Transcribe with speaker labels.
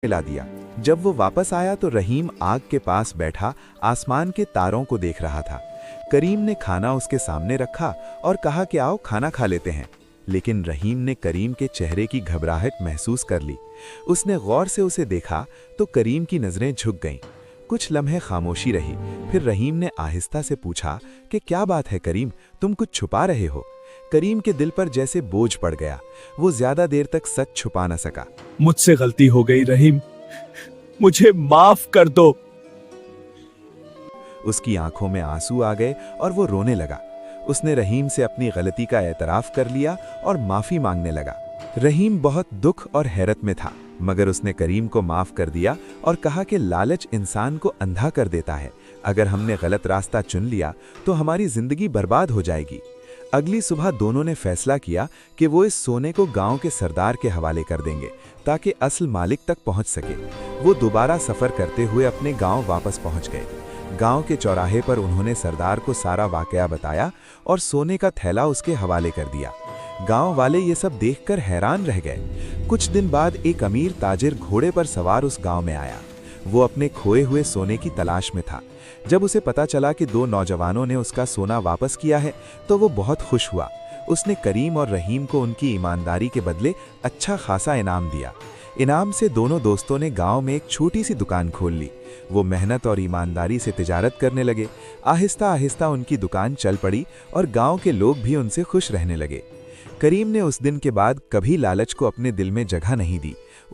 Speaker 1: मिला दिया। जब वो वापस आया तो रहीम आग के पास बैठा आसमान के तारों को देख रहा था। करीम ने खाना उसके सामने रखा और कहा कि आओ खाना खा लेते हैं। लेकिन रहीम ने करीम के चेहरे की घबराहट महसूस कर ली। उसने गौर से उसे देखा तो करीम की नज़रें झुक गईं। कुछ लम्हे खामोशी रही। फिर रहीम ने आहिस्ता से पूछा कि क्या बात है करीम, तुम कुछ छुपा रहे हो? करीम के दिल पर जैसे बोझ पड़ गया। वो ज्यादा देर तक सच छुपा न सका।
Speaker 2: मुझसे गलती हो गई रहीम, मुझे माफ कर दो।
Speaker 1: उसकी आंखों में आंसू आ गए और वो रोने लगा। उसने रहीम से अपनी गलती का एतराफ कर लिया और माफी मांगने लगा। रहीम बहुत दुख और हैरत में था, मगर उसने करीम को माफ कर दिया और कहा कि लालच इंसान को अंधा कर देता है। अगर हमने गलत रास्ता चुन लिया तो हमारी जिंदगी बर्बाद हो जाएगी। अगली सुबह दोनों ने फैसला किया कि वो इस सोने को गांव के सरदार के हवाले कर देंगे ताकि असल मालिक तक पहुंच सके। वो दोबारा सफर करते हुए अपने गांव वापस पहुंच गए। गांव के चौराहे पर उन्होंने सरदार को सारा वाकया बताया और सोने का थैला उसके हवाले कर दिया। गांव वाले ये सब देखकर हैरान रह गए। कुछ दिन बाद एक अमीर ताजिर घोड़े पर सवार उस गांव में आया। वो अपने खोए हुए सोने की तलाश में था। जब उसे पता चला कि दो नौजवानों ने उसका सोना वापस किया है तो वो बहुत खुश हुआ। उसने करीम और रहीम को उनकी ईमानदारी के बदले अच्छा खासा इनाम दिया। इनाम से दोनों दोस्तों ने गांव में एक छोटी सी दुकान खोल ली। वो मेहनत और ईमानदारी से तिजारत करने लगे। आहिस्ता आहिस्ता उनकी दुकान चल पड़ी और गांव के लोग भी उनसे खुश रहने लगे। करीम ने उस दिन के बाद कभी लालच को अपने दिल में जगह नहीं दी।